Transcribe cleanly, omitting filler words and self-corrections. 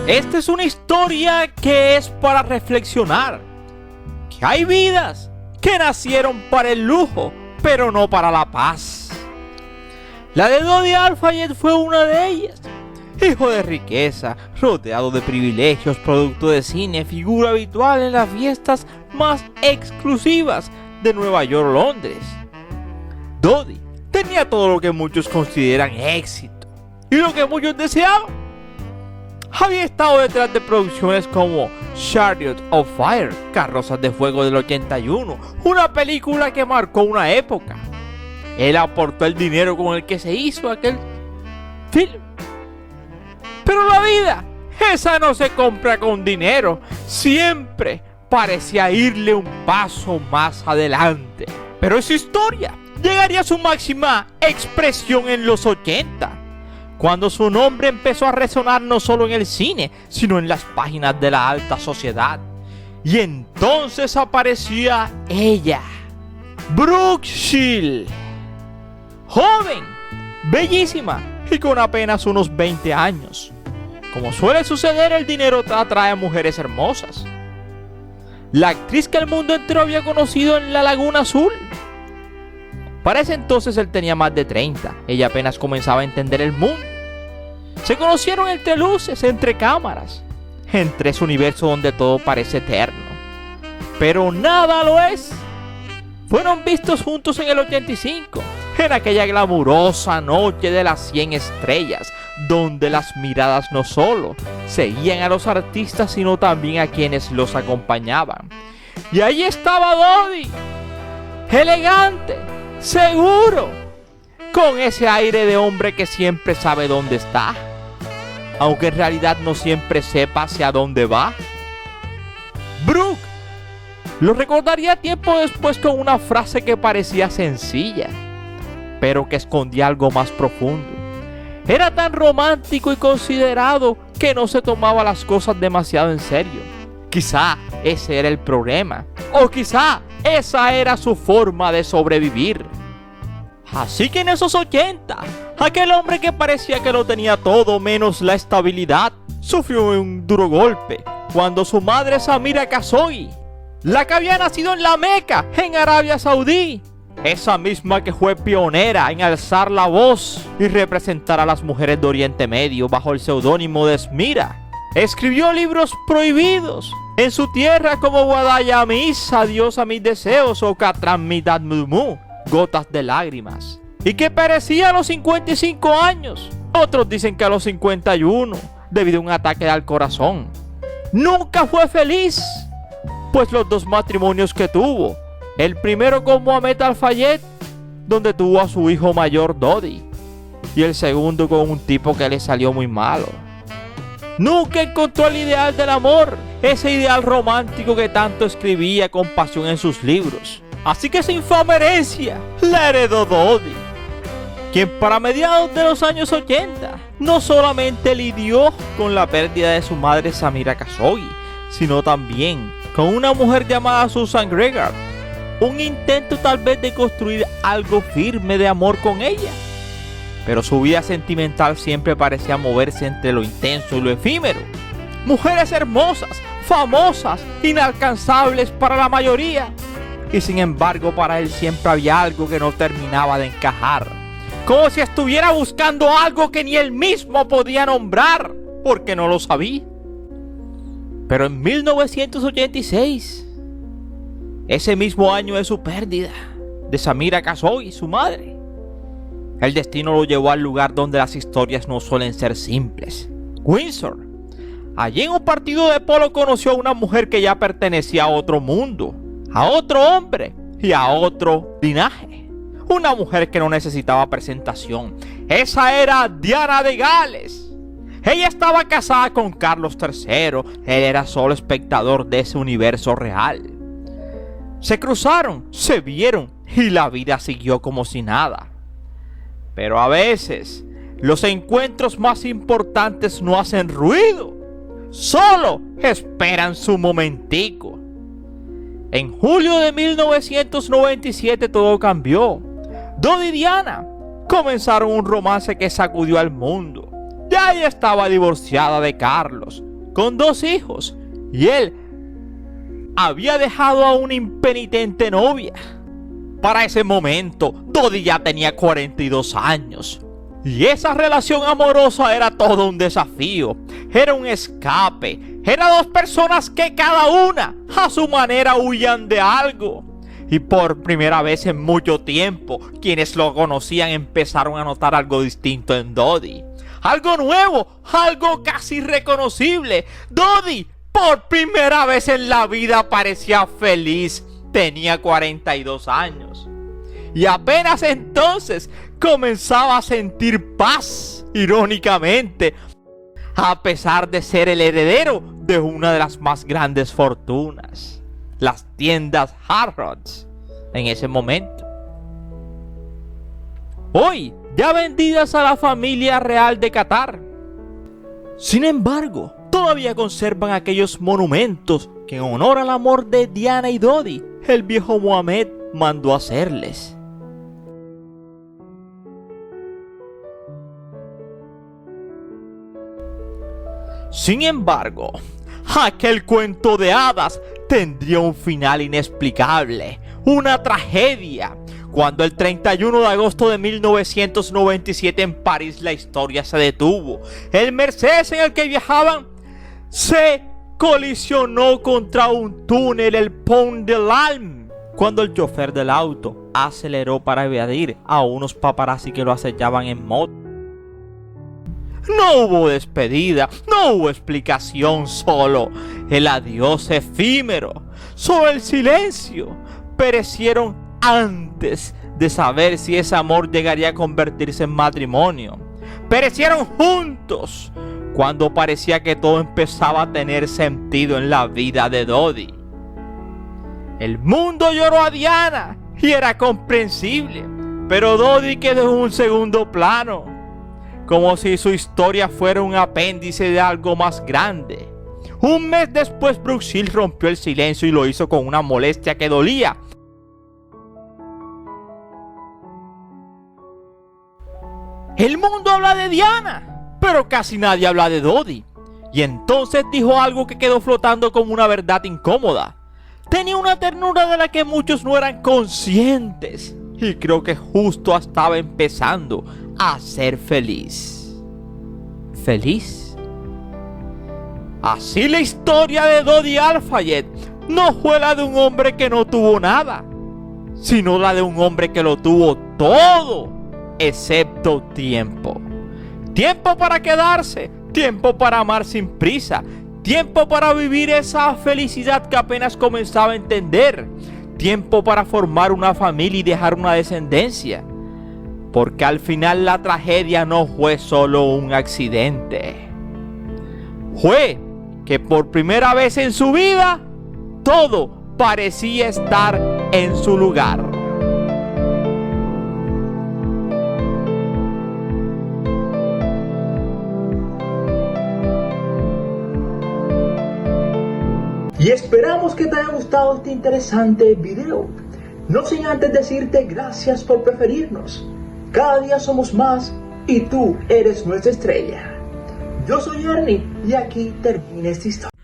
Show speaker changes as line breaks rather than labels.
Esta es una historia que es para reflexionar. Que hay vidas que nacieron para el lujo, pero no para la paz. La de Dodi Al-Fayed fue una de ellas. Hijo de riqueza, rodeado de privilegios, producto de cine, figura habitual en las fiestas más exclusivas de Nueva York o Londres. Dodi tenía todo lo que muchos consideran éxito y lo que muchos deseaban. Había estado detrás de producciones como Chariot of Fire, Carrozas de Fuego del 81, una película que marcó una época. Él aportó el dinero con el que se hizo aquel film. Pero la vida, esa no se compra con dinero. Siempre parecía irle un paso más adelante. Pero esa historia llegaría a su máxima expresión en los 80, cuando su nombre empezó a resonar no solo en el cine, sino en las páginas de la alta sociedad. Y entonces aparecía ella, Brooke Shields, joven, bellísima y con apenas unos 20 años. Como suele suceder, el dinero atrae a mujeres hermosas. La actriz que el mundo entero había conocido en La Laguna Azul. Para ese entonces él tenía más de 30. Ella apenas comenzaba a entender el mundo. Se conocieron entre luces, entre cámaras, entre ese universo donde todo parece eterno. Pero nada lo es. Fueron vistos juntos en el 85, en aquella glamurosa noche de las 100 estrellas, donde las miradas no solo seguían a los artistas, sino también a quienes los acompañaban. Y ahí estaba Dodi, elegante, seguro, con ese aire de hombre que siempre sabe dónde está, aunque en realidad no siempre sepa hacia dónde va. Brooke lo recordaría tiempo después con una frase que parecía sencilla, pero que escondía algo más profundo. Era tan romántico y considerado que no se tomaba las cosas demasiado en serio. Quizá ese era el problema, o quizá esa era su forma de sobrevivir. Así que en esos 80, aquel hombre que parecía que lo tenía todo menos la estabilidad, sufrió un duro golpe cuando su madre Samira Kazoui, la que había nacido en la Meca, en Arabia Saudí, esa misma que fue pionera en alzar la voz y representar a las mujeres de Oriente Medio bajo el seudónimo de Smira, escribió libros prohibidos en su tierra como Wadaya Mis, Adiós a mis deseos, o Katran Midad Mumu, Gotas de lágrimas, y que perecía a los 55 años. Otros dicen que a los 51, debido a un ataque al corazón. Nunca fue feliz, pues los dos matrimonios que tuvo, el primero con Mohamed Al-Fayed, donde tuvo a su hijo mayor Dodi, y el segundo con un tipo que le salió muy malo. Nunca encontró el ideal del amor, ese ideal romántico que tanto escribía con pasión en sus libros. Así que esa infame herencia la heredó Dodi, quien para mediados de los años 80 no solamente lidió con la pérdida de su madre Samira Kazoui, sino también con una mujer llamada Susan Greggard, un intento tal vez de construir algo firme de amor con ella. Pero su vida sentimental siempre parecía moverse entre lo intenso y lo efímero. Mujeres hermosas, famosas, inalcanzables para la mayoría. Y sin embargo para él siempre había algo que no terminaba de encajar. Como si estuviera buscando algo que ni él mismo podía nombrar, porque no lo sabía. Pero en 1986, ese mismo año de su pérdida, de Samira Kazoui, su madre, el destino lo llevó al lugar donde las historias no suelen ser simples, Windsor. Allí en un partido de polo conoció a una mujer que ya pertenecía a otro mundo, a otro hombre y a otro linaje. Una mujer que no necesitaba presentación. Esa era Diana de Gales. Ella estaba casada con Carlos III. Él era solo espectador de ese universo real. Se cruzaron, se vieron y la vida siguió como si nada. Pero a veces los encuentros más importantes no hacen ruido, solo esperan su momentico. En julio de 1997 todo cambió. Dodi y Diana comenzaron un romance que sacudió al mundo. Ya ella estaba divorciada de Carlos, con 2 hijos, y él había dejado a una impenitente novia. Para ese momento, Dodi ya tenía 42 años. Y esa relación amorosa era todo un desafío. Era un escape. Eran 2 personas que cada una, a su manera, huían de algo. Y por primera vez en mucho tiempo, quienes lo conocían empezaron a notar algo distinto en Dodi. Algo nuevo, algo casi irreconocible. Dodi, por primera vez en la vida, parecía feliz. Tenía 42 años. Y apenas entonces comenzaba a sentir paz, irónicamente, a pesar de ser el heredero de una de las más grandes fortunas, las tiendas Harrods, en ese momento. Hoy, ya vendidas a la familia real de Qatar. Sin embargo, todavía conservan aquellos monumentos que en honor al amor de Diana y Dodi, el viejo Mohamed mandó hacerles. Sin embargo, aquel cuento de hadas tendría un final inexplicable, una tragedia, cuando el 31 de agosto de 1997 en París la historia se detuvo. El Mercedes en el que viajaban se colisionó contra un túnel, el Pont de l'Alme, cuando el chofer del auto aceleró para evadir a unos paparazzi que lo acechaban en moto. No hubo despedida, no hubo explicación, solo el adiós efímero. Solo el silencio. Perecieron antes de saber si ese amor llegaría a convertirse en matrimonio. Perecieron juntos cuando parecía que todo empezaba a tener sentido en la vida de Dodi. El mundo lloró a Diana y era comprensible, pero Dodi quedó en un segundo plano, como si su historia fuera un apéndice de algo más grande. Un mes después, Brooke Shields rompió el silencio y lo hizo con una molestia que dolía. El mundo habla de Diana, pero casi nadie habla de Dodi. Y entonces dijo algo que quedó flotando como una verdad incómoda. Tenía una ternura de la que muchos no eran conscientes. Y creo que justo estaba empezando a ser feliz. ¿Feliz? Así la historia de Dodi Al-Fayed no fue la de un hombre que no tuvo nada, sino la de un hombre que lo tuvo todo, excepto tiempo. Tiempo para quedarse, tiempo para amar sin prisa, tiempo para vivir esa felicidad que apenas comenzaba a entender, tiempo para formar una familia y dejar una descendencia. Porque al final la tragedia no fue solo un accidente. Fue que por primera vez en su vida, todo parecía estar en su lugar.
Y esperamos que te haya gustado este interesante video. No sin antes decirte gracias por preferirnos. Cada día somos más y tú eres nuestra estrella. Yo soy Ernie y aquí termina esta historia.